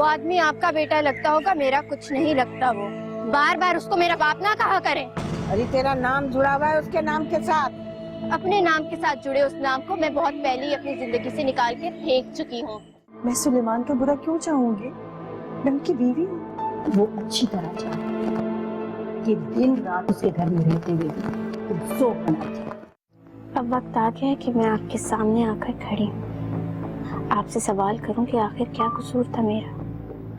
वो आदमी आपका बेटा लगता होगा, मेरा कुछ नहीं लगता। वो बार बार उसको मेरा बाप ना कहा करें। अरे तेरा नाम जुड़ा हुआ है उसके नाम के साथ। अपने नाम के साथ जुड़े उस नाम को मैं बहुत पहले ही अपनी जिंदगी से निकाल के फेंक चुकी हूँ। मैं सुलेमान का बुरा क्यों चाहूंगी? मैं उनकी बीवी हूँ। वो अच्छी तरह जानती है कि दिन रात उसके घर में रहते हुए तुम सो बनाती। अब वक्त आ गया है कि मैं आपके सामने आकर खड़ी हूँ, आपसे सवाल करूं कि आखिर क्या कसूर था मेरा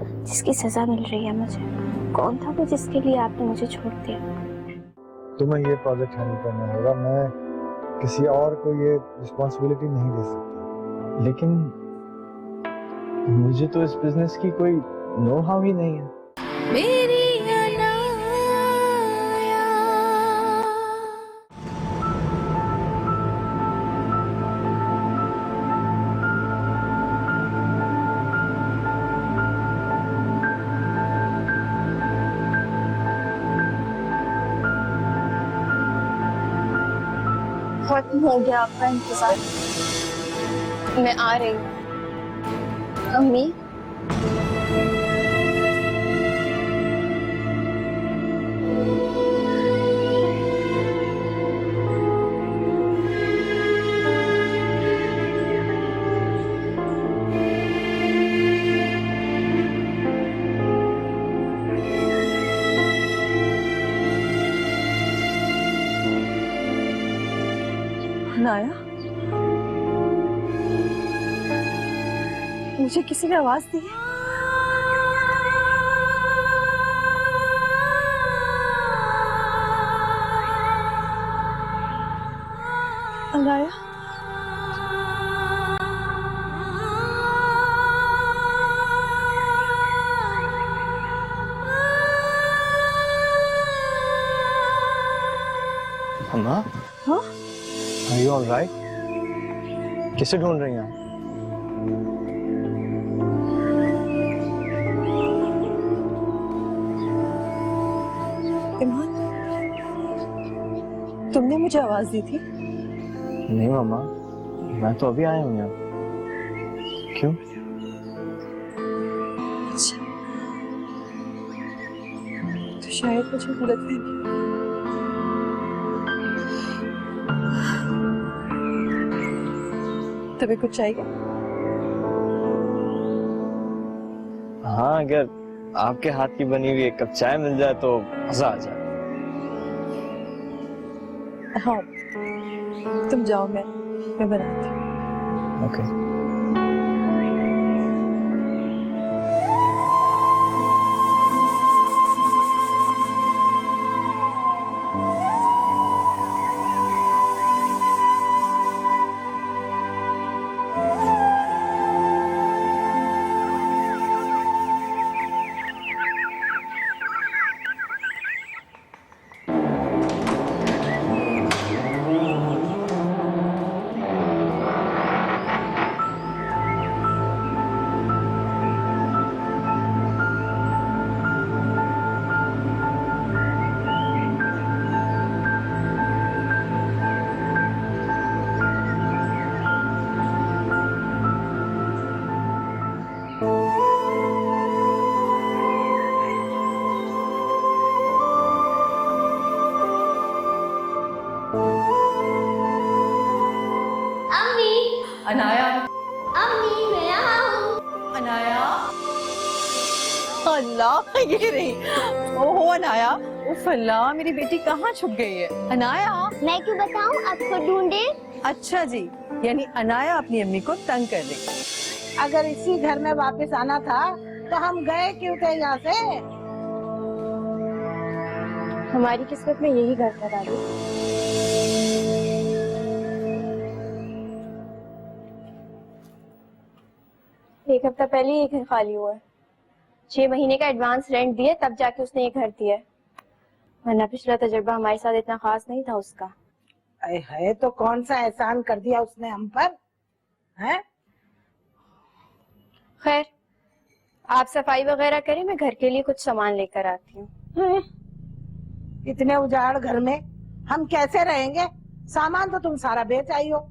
जिसकी सजा मिल रही है मुझे। कौन था वो जिसके लिए आपने मुझे छोड़ दिया? तुम्हें ये प्रोजेक्ट हैंडल करना होगा। मैं किसी और को ये रिस्पॉन्सिबिलिटी नहीं दे सकता। लेकिन मुझे तो इस बिजनेस की कोई नो हाउ ही नहीं है। मेरी खत्म हो गया आपका इंतजार। मैं आ रही हूँ। अम्मी, अनाया, मुझे किसी ने आवाज दी है। अनाया, अम्मा, हाँ? Are you all right? किसे ढूंढ रही हैं आप? इमरान, तुमने मुझे आवाज दी थी? नहीं मम्मा, मैं तो अभी आया हूँ यहाँ। क्यों? अच्छा, तो शायद मुझे गलतफहमी। तुम्हें कुछ चाहिए? हाँ, अगर आपके हाथ की बनी हुई एक कप चाय मिल जाए तो मजा आ जाए। हाँ, तुम जाओ, मैं बनाती हूँ। ओके। अनाया, अम्मी मैं यहाँ हूँ। अनाया, अल्लाह, ये रही। ओहो अनाया, उफ अल्लाह, मेरी बेटी कहाँ छुप गई है? अनाया। मैं क्यों बताऊँ, आपको ढूंढे। अच्छा जी, यानी अनाया अपनी अम्मी को तंग कर रही। अगर इसी घर में वापस आना था तो हम गए क्यों थे यहाँ से? हमारी किस्मत में यही घर था दादी। एक हफ्ता पहले ये घर खाली हुआ है। 6 महीने का एडवांस रेंट दिए तब जाके उसने ये घर दिया है, वरना पिछला तजुर्बा हमारे साथ इतना खास नहीं था उसका। है तो कौन सा एहसान कर दिया उसने हम पर, हैं? खैर, आप सफाई वगैरह करें, मैं घर के लिए कुछ सामान लेकर आती हूँ। इतने उजाड़ घर में हम कैसे रहेंगे? सामान तो तुम सारा बेच आई हो।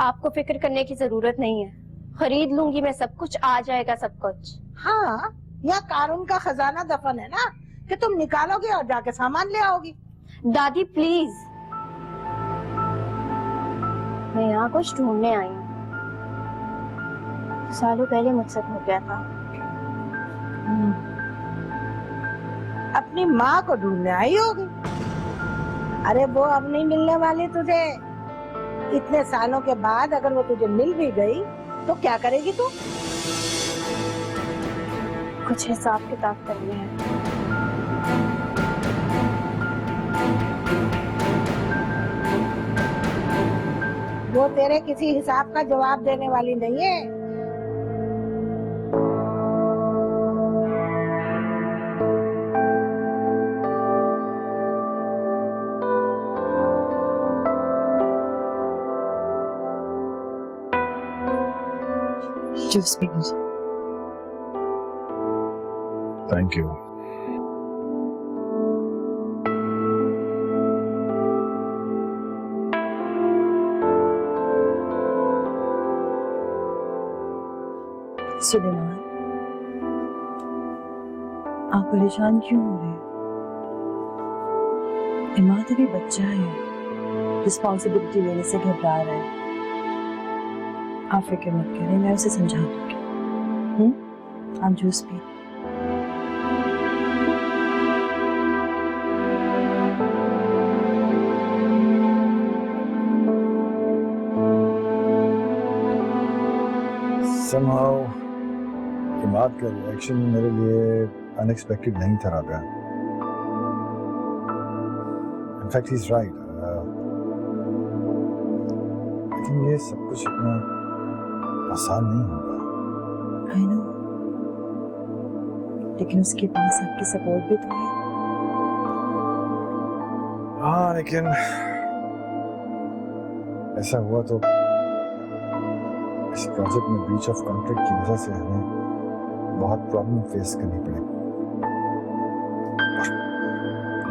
आपको फिक्र करने की जरूरत नहीं है, खरीद लूंगी मैं सब कुछ, आ जाएगा सब कुछ। हाँ, यहाँ कानून का खजाना दफन है ना, कि तुम निकालोगे और जाके सामान ले आओगी। दादी प्लीज, मैं यहाँ कुछ ढूंढने आई हूँ। सालों पहले मुझसे हो गया था। अपनी माँ को ढूंढने आई होगी। अरे वो अब नहीं मिलने वाली तुझे। इतने सालों के बाद अगर वो तुझे मिल भी गई तो क्या करेगी तू? कुछ हिसाब किताब करने हैं। वो तेरे किसी हिसाब का जवाब देने वाली नहीं है। जूस पी लीजिए। Thank you. सुलेमान, आप परेशान क्यों हो रहे हो? इमाद अभी बच्चा है, रिस्पॉन्सिबिलिटी लेने से घबरा रहा है। आप फिक्र मत करें, मैं उसे समझा दूंगी। आप जूस पी। Somehow इमाद का रिएक्शन मेरे लिए अनएक्सपेक्टेड नहीं था Rabia. In fact, he's right. लेकिन ये सब कुछ इतना आसान नहीं होगा। I know, लेकिन उसके पास आपकी सपोर्ट भी तो है। हाँ, लेकिन ऐसा हुआ तो इस प्रोजेक्ट में ब्रीच ऑफ कॉन्ट्रैक्ट की वजह से हमें बहुत प्रॉब्लम फेस करनी पड़ेगी।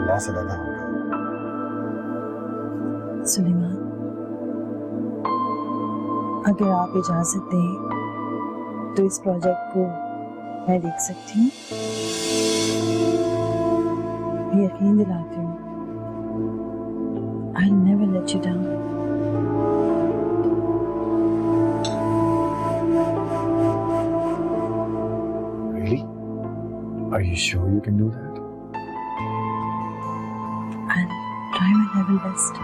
लॉस ज्यादा होगा। सुलेमान, अगर आप इजाजत दें तो इस प्रोजेक्ट को मैं देख सकती हूँ। मैं यकीन दिलाती हूँ, I'll never let you down. Really? Are you sure you can do that? I'll try my level best.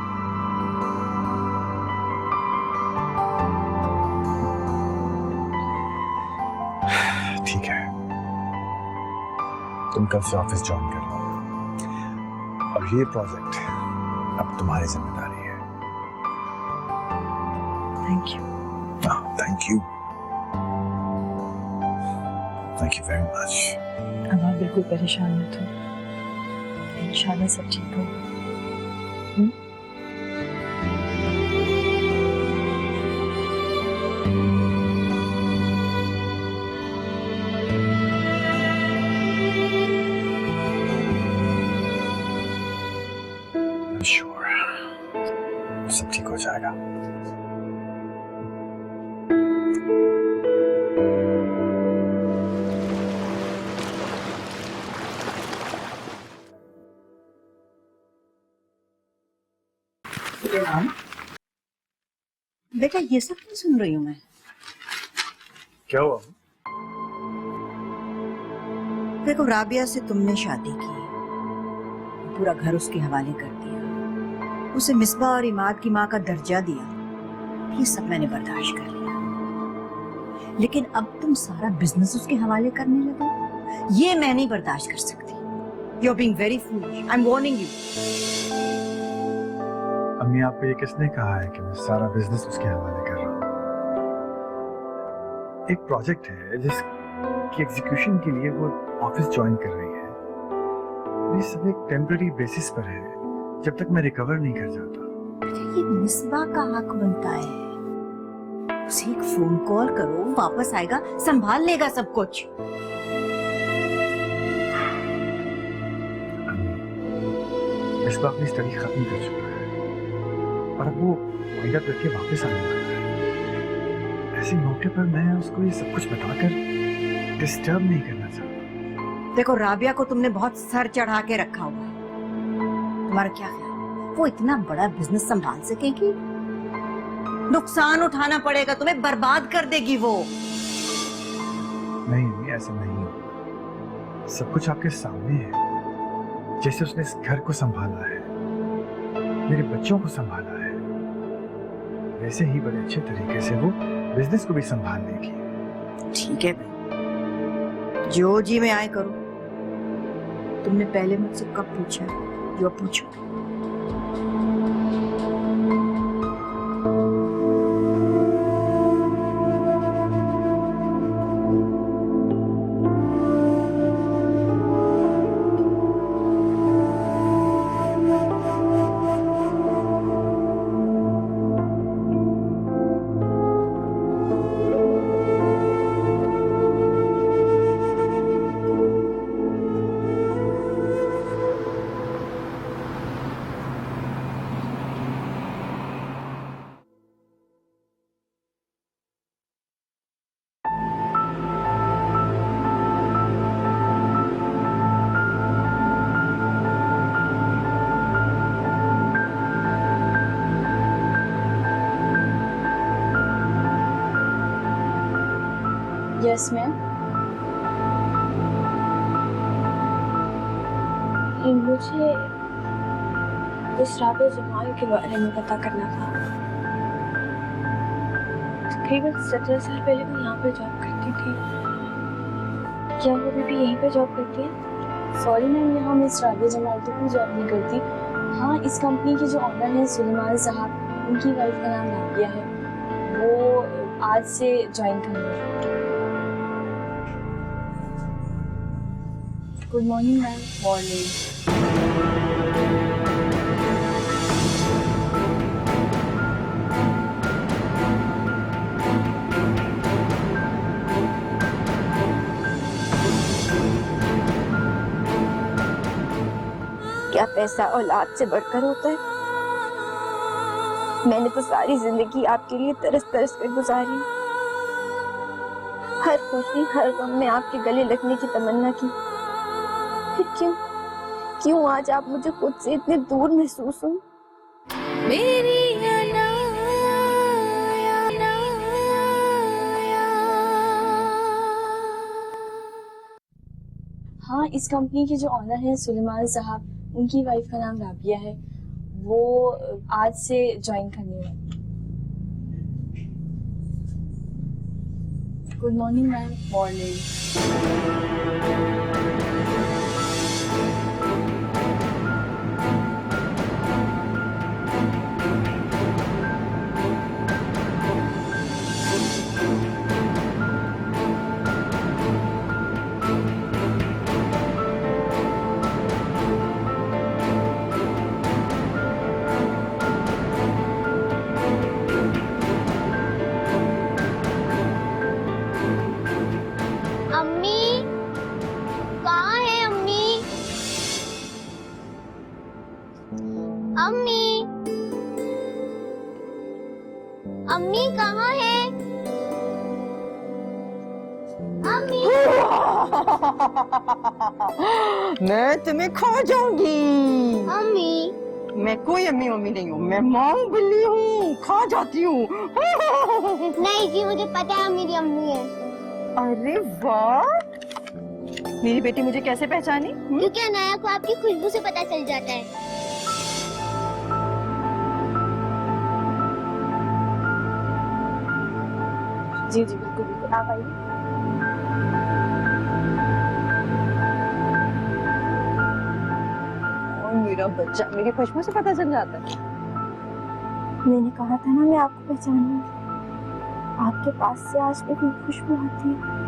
ठीक है, तुम कल से ऑफिस ज्वाइन कर लो और ये प्रोजेक्ट अब तुम्हारी जिम्मेदारी है। Thank you. Thank you, thank you very much. अब आप बिल्कुल परेशान मत हो, इंशाल्लाह सब ठीक होगा। श्योर सब ठीक हो जाएगा। बेटा ये सब क्यों सुन रही हूँ मैं? क्या हुआ? देखो, राबिया से तुमने शादी की, पूरा घर उसके हवाले कर दिया, उसे मिसबा और इमाद की माँ का दर्जा दिया, ये सब मैंने बर्दाश्त कर लिया। लेकिन अब तुम सारा बिजनेस उसके हवाले करने लगे, ये मैं नहीं बर्दाश्त कर सकती। You're being very foolish. I'm warning you. अम्मी, आपको ये किसने कहा है कि मैं सारा बिजनेस उसके हवाले कर रहा हूँ? एक प्रोजेक्ट है जिसकी एग्जीक्यूशन के लिए वो ऑफिस ज्वाइन कर रही है। ये सब एक टेम्पररी बेसिस पर है, जब तक मैं रिकवर नहीं कर जाता। बेटा, ये मिसबा का हक बनता है, उसे एक फोन कॉल करो, वापस आएगा, संभाल लेगा सब कुछ। इस बार अपनी स्टडी खत्म कर चुका है और अब वो वाइंड अप करके वापस आने वाला है। किसी मौके पर मैं उसको ये सब कुछ बताकर डिस्टर्ब नहीं करना चाहता। देखो, राबिया को तुमने बहुत सर चढ़ा के रखा हुआ है। तुम्हारा क्या ख्याल है, वो इतना बड़ा बिजनेस संभाल सकेगी? नुकसान उठाना पड़ेगा तुम्हें, बर्बाद कर देगी वो। नहीं नहीं, ऐसा नहीं, सब कुछ आपके सामने है। जैसे उसने इस घर को संभाला है, मेरे बच्चों को संभाला है, वैसे ही बड़े अच्छे तरीके से वो बिजनेस को भी संभाल लेगी। ठीक है भाई, जो जी में आए करो। तुमने पहले मुझसे कब पूछा, जो पूछो। Yes ma'am. मुझे इस राबिया जमाल के बारे में पता करना था। तकरीबन 17 साल पहले मैं यहाँ पे जॉब करती थी। क्या वो अभी भी यहीं पे जॉब करती है? सॉरी मैम, यहाँ मिस राबिया जमाल तो कोई जॉब नहीं करती। हाँ, इस कंपनी के जो ऑनर हैं सुलेमान साहब, उनकी वाइफ का नाम राबिया है। वो आज से ज्वाइन करेंगे। Good morning ma'am. मॉर्निंग। क्या पैसा औलाद से बढ़कर होता है? मैंने तो सारी जिंदगी आपके लिए तरस तरस कर गुजारी। हर खुशी हर गम में आपके गले लगने की तमन्ना की। फिर क्यों आज आप मुझे खुद से इतने दूर महसूस हो? मेरी हाँ, इस कंपनी के जो ऑनर हैं सुलेमान साहब, उनकी वाइफ का नाम राबिया है। वो आज से ज्वाइन करने वाले। Good morning ma'am. मॉर्निंग। अम्मी, कहाँ है अम्मी? अम्मी, अम्मी कहाँ है? अम्मी। मैं तुम्हें खा जाऊंगी। अम्मी। मैं कोई अम्मी मम्मी नहीं हूँ, मैं माँ बिल्ली हूँ, खा जाती हूँ। नहीं जी, मुझे पता है मेरी अम्मी है। अरे वाह, मेरी बेटी मुझे कैसे पहचानी? क्योंकि अनाया को आपकी खुशबू से पता चल जाता है। जी जी, बिल्कुल बिल्कुल, आप आइए। और मेरा बच्चा मेरी खुशबू से पता चल जाता है। मैंने कहा था ना मैं आपको पहचानूंगी। आपके पास से आज भी कोई खुशबू आती है।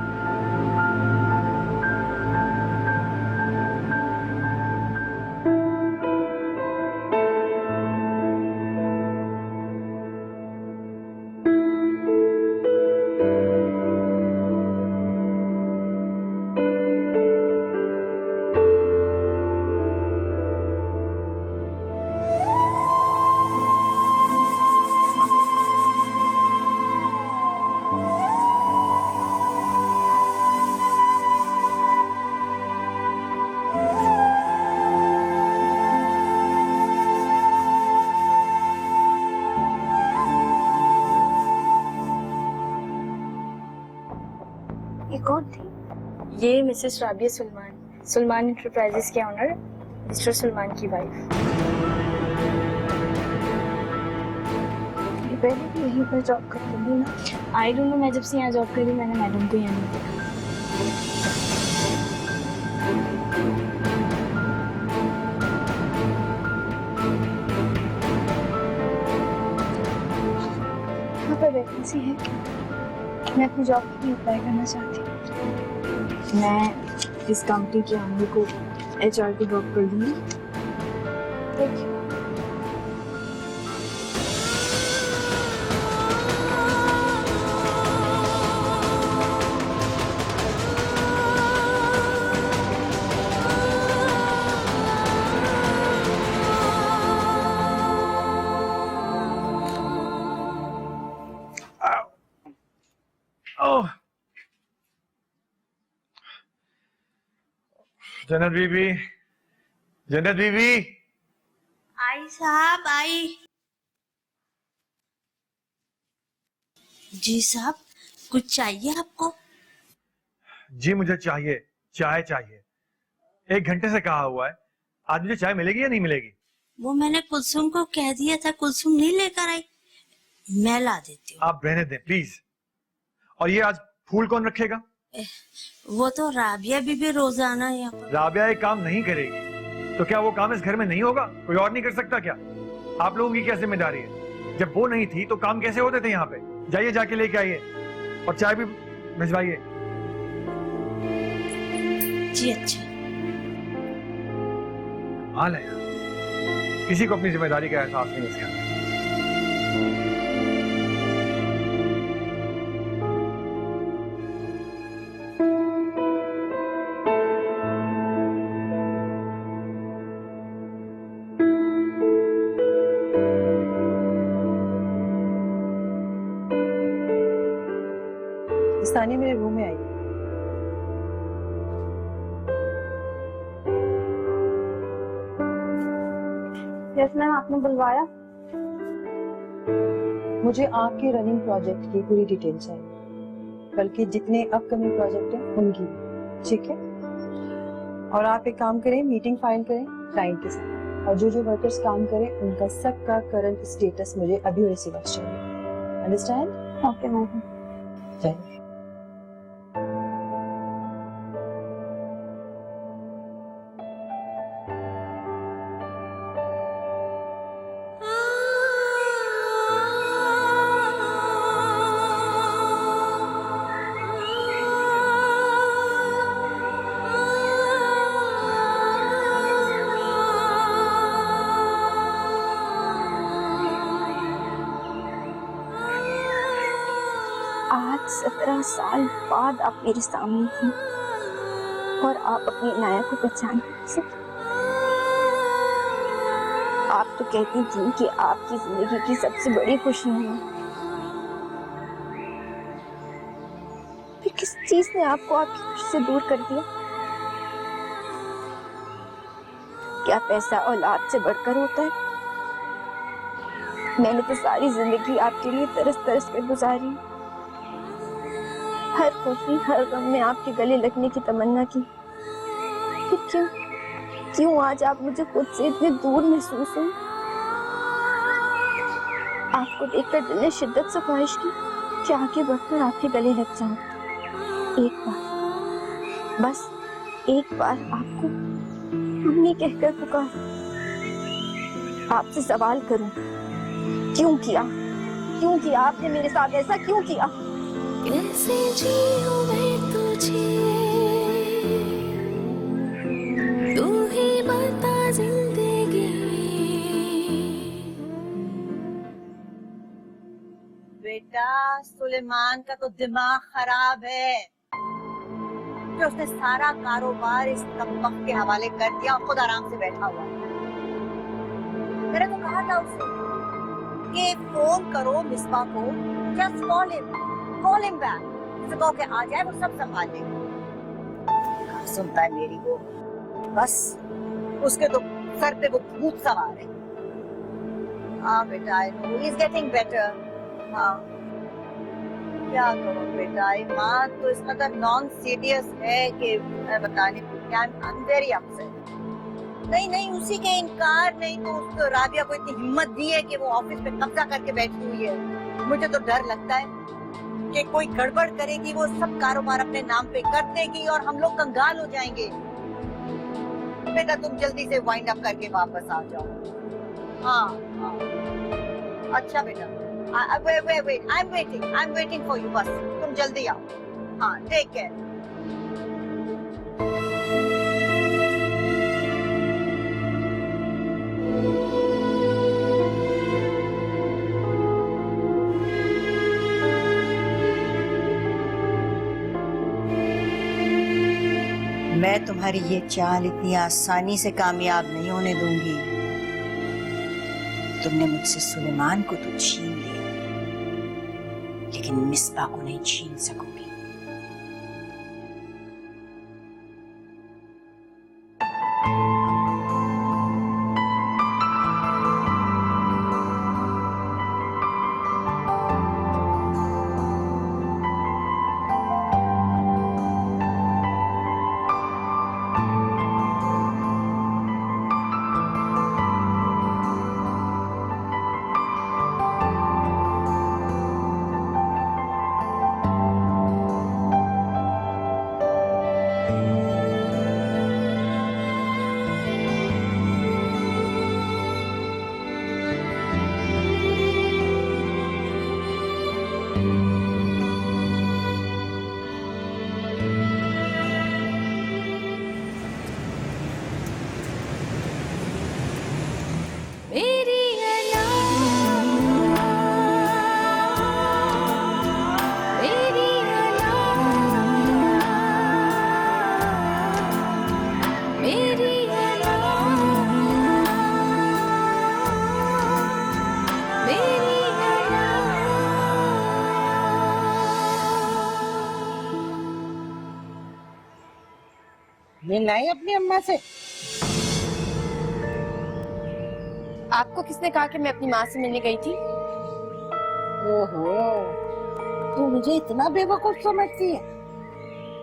कौन थी? ये मिसेस राबिया सुलेमान इंटरप्राइजेस के ऑनर मिस्टर सुलेमान की वाइफ। ये पहले भी यहीं पर जॉब करती थी ना? आई डोंट नो, मैं जब से यहाँ जॉब करी मैंने मैडम को यहाँ नहीं देखा। यहाँ पर वैकेंसी है क्या? मैं अपनी जॉब के लिए अप्लाई करना चाहती हूँ। मैं इस कंपनी के ऑनर को HR को ड्रॉप कर दूंगी। Thank you. ओह, जन्नत बीबी, जन्नत बीबी। आई साहब आई। जी साहब, कुछ चाहिए आपको? जी मुझे चाहिए, चाय चाहिए। 1 घंटे से कहा हुआ है, आज मुझे चाय मिलेगी या नहीं मिलेगी? वो मैंने कुलसुम को कह दिया था, कुलसुम नहीं लेकर आई। मैं ला देती हूँ। आप रहने दें प्लीज। और ये आज फूल कौन रखेगा? वो तो राबिया बीबी रोजाना यहाँ पर। राबिया ये काम नहीं करेगी तो क्या वो काम इस घर में नहीं होगा? कोई और नहीं कर सकता क्या? आप लोगों की क्या जिम्मेदारी है? जब वो नहीं थी तो काम कैसे होते थे यहाँ पे? जाइए, जाके लेके आइए और चाय भी भिजवाइए। जी अच्छा। हाल है यार, किसी को अपनी जिम्मेदारी का एहसास नहीं इसके अंदर। सानिया मेरे रूम में आई। यस मैम, आपने बुलवाया? मुझे आपके रनिंग प्रोजेक्ट की पूरी डिटेल चाहिए, बल्कि जितने अपकमिंग प्रोजेक्ट हैं उनकी भी, ठीक है? और आप एक काम करें, मीटिंग फाइल करें क्लाइंट के साथ, और जो वर्कर्स काम करें उनका सबका करंट स्टेटस मुझे अभी और इसी वक्त चाहिए। अंडरस्टैंड? Okay ma'am. चाहिए। आज 17 साल बाद आप मेरे सामने थी और आप अपनी नाया को पहचान नहीं सकी। आप तो कहती थी कि आपकी जिंदगी की सबसे बड़ी खुशी है, फिर किस चीज ने आपको आपकी खुशी से दूर कर दिया? क्या पैसा औलाद से बढ़कर होता है? मैंने तो सारी जिंदगी आपके लिए तरस तरस कर गुजारी। हर खुशी हर गम में आपके गले लगने की तमन्ना की। फिर क्यों आज आप मुझे खुद से इतने दूर महसूस हो? आपको देखकर दिल ने शिद्दत से ख्वाहिश की कि आगे बढ़कर आपके गले लग जाऊं। एक बार, बस एक बार आपको मम्मी कहकर पुकार, आपसे सवाल करूं, क्यों किया आपने मेरे साथ ऐसा क्यों किया? कैसे जीऊं मैं तुझे, तू ही बता जिंदगी। बेटा सुलेमान का तो दिमाग खराब है कि उसने सारा कारोबार इस कमबख्त के हवाले कर दिया और खुद आराम से बैठा हुआ। मैंने तो कहा था उसे कि फोन करो मिसबा को, जस्ट कॉल हिम बैक, उसे कहो कि आ जाए, वो सब संभाल लेगा। कहाँ सुनता है मेरी वो, बस उसके तो सर पे वो भूत सवार है। हाँ बेटा, I know he is getting better. हाँ क्या करूं बेटा, ईमान तो इस कदर नॉन सीरियस है कि मैं बताने को आई एम वेरी अपसेट। नहीं नहीं, उसी के इनकार नहीं तो उसको राबिया को इतनी हिम्मत दी है कि वो ऑफिस में कब्जा करके बैठी हुई है। मुझे तो डर लगता है कि कोई गड़बड़ करेगी, वो सब कारोबार अपने नाम पे कर देगी और हम लोग कंगाल हो जाएंगे। बेटा तुम जल्दी से वाइंड अप करके वापस आ जाओ। हाँ हाँ अच्छा बेटा, wait I am waiting for you, बस तुम जल्दी आओ। हाँ टेक केयर। मैं तुम्हारी ये चाल इतनी आसानी से कामयाब नहीं होने दूंगी। तुमने मुझसे सुलेमान को तो छीन लिया, लेकिन मिसबा को नहीं छीन सकोगी। मिलना है अपनी अम्मा से। आपको किसने कहा कि मैं अपनी माँ से मिलने गई थी? ओहो, तू मुझे इतना बेवकूफ समझती है?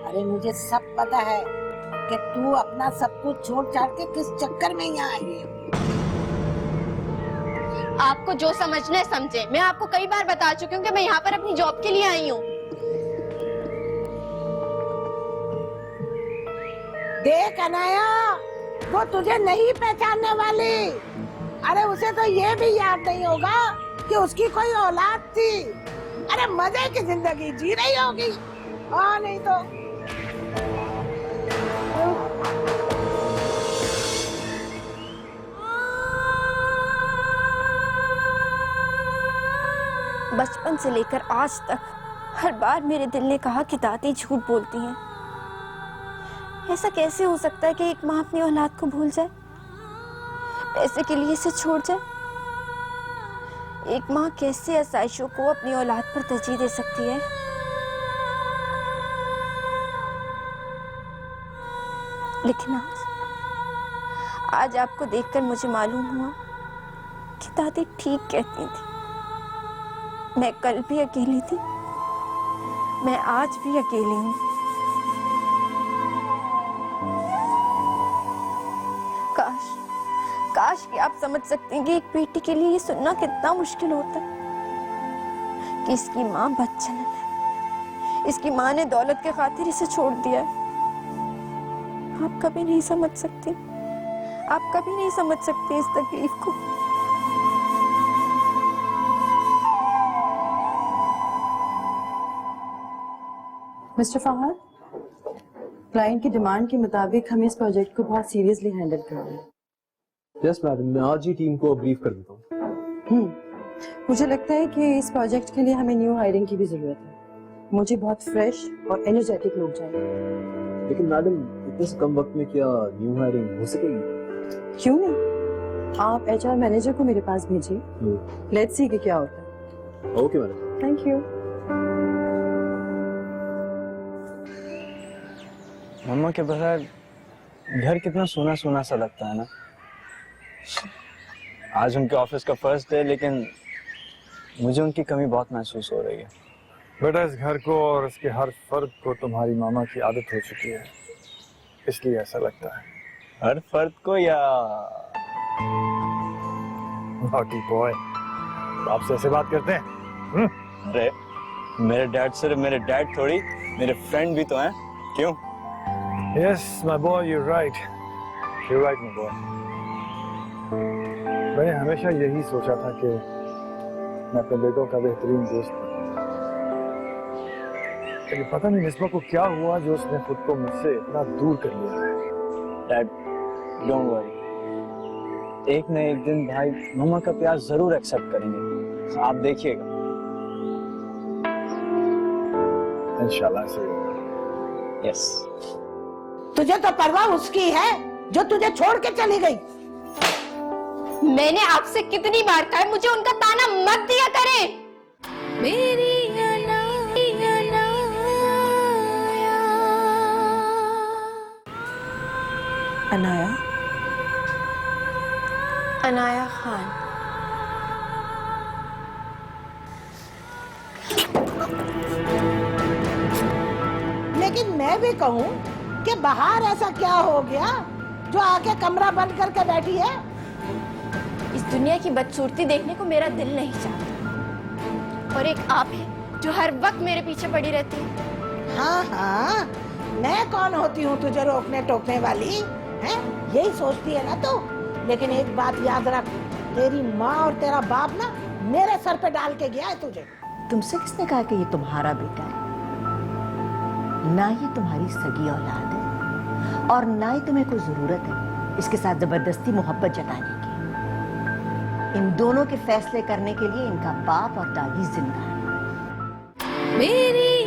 अरे मुझे सब पता है कि तू अपना सब कुछ छोड़ छाड़ के किस चक्कर में यहाँ आई है। आपको जो समझना है समझे। मैं आपको कई बार बता चुकी हूँ कि मैं यहाँ पर अपनी जॉब के लिए आई हूँ। देख अनाया, वो तुझे नहीं पहचानने वाली। अरे उसे तो ये भी याद नहीं होगा कि उसकी कोई औलाद थी। अरे मजे की जिंदगी जी रही होगी। हाँ नहीं तो बचपन से लेकर आज तक हर बार मेरे दिल ने कहा कि दादी झूठ बोलती हैं। ऐसा कैसे हो सकता है कि एक माँ अपनी औलाद को भूल जाए, पैसे के लिए इसे छोड़ जाए? एक माँ कैसे आसाइशों को अपनी औलाद पर तरजीह दे सकती है? लेकिन आज आपको देखकर मुझे मालूम हुआ कि दादी ठीक कहती थी। मैं कल भी अकेली थी, मैं आज भी अकेली हूँ। काश कि आप समझ सकते हैं कि एक बेटी के लिए ये सुनना कितना मुश्किल होता है कि इसकी माँ बदचलन है, इसकी माँ ने दौलत के खातिर इसे छोड़ दिया। आप कभी नहीं समझ सकती, आप कभी नहीं समझ सकते इस तकलीफ को। मिस्टर फहाद, क्लाइंट की डिमांड के मुताबिक हमें इस प्रोजेक्ट को बहुत सीरियसली हैंडल करना है। यस मैडम, मैं आज ही टीम को ब्रीफ कर देता हूँ। मुझे लगता है कि इस प्रोजेक्ट के लिए हमें न्यू हायरिंग की भी जरूरत है। मुझे बहुत फ्रेश और एनर्जेटिक लोग चाहिए। लेकिन मैडम, इतने से कम वक्त में क्या न्यू हायरिंग हो सकेगी? क्यों नहीं, आप एचआर मैनेजर को मेरे पास भेजिए, लेट्स सी कि क्या होता है। Okay madam, thank you. Mamma के बगैर घर कितना सोना सोना सा लगता है ना। आज उनके ऑफिस का फर्स्ट डे, लेकिन मुझे उनकी कमी बहुत महसूस हो रही है। बेटा इस घर को और इसके हर फर्द को तुम्हारी मामा की आदत हो चुकी है, इसलिए ऐसा लगता है। हर फर्द को या नॉटी बॉय, आपसे ऐसे बात करते हैं? अरे मेरे डैड सिर्फ मेरे डैड थोड़ी, मेरे फ्रेंड भी तो हैं, क्यों? Yes my boy, you right my boy. मैंने हमेशा यही सोचा था कि मैं अपने बेटों का बेहतरीन दोस्त हूँ, लेकिन पता नहीं मिसबा को क्या हुआ जो उसने खुद को मुझसे इतना दूर कर लिया है। डैड डोंट वरी, एक न एक दिन भाई मामा का प्यार जरूर एक्सेप्ट करेंगे, आप देखिएगा। इंशाल्लाह से होगा। यस। तुझे तो परवाह उसकी है जो तुझे छोड़ के चली गई। मैंने आपसे कितनी बार कहा है, मुझे उनका ताना मत दिया करें। मेरी अनाया, अनाया खान। लेकिन मैं भी कहूँ कि बाहर ऐसा क्या हो गया जो आके कमरा बंद करके बैठी है? इस दुनिया की बदसूरती देखने को मेरा दिल नहीं चाहता, और एक आप है जो हर वक्त मेरे पीछे पड़ी रहती है। हाँ हाँ, मैं कौन होती हूँ तुझे रोकने टोकने वाली है? यही सोचती है ना तू। लेकिन एक बात याद रख, तेरी माँ और तेरा बाप ना मेरे सर पे डाल के गया है तुझे। तुमसे किसने कहा कि ये तुम्हारा बेटा है? ना ये तुम्हारी सगी औलाद है और ना ही तुम्हें कोई जरूरत है इसके साथ जबरदस्ती मोहब्बत जताने की। इन दोनों के फैसले करने के लिए इनका बाप और दादी जिंदा है। मेरी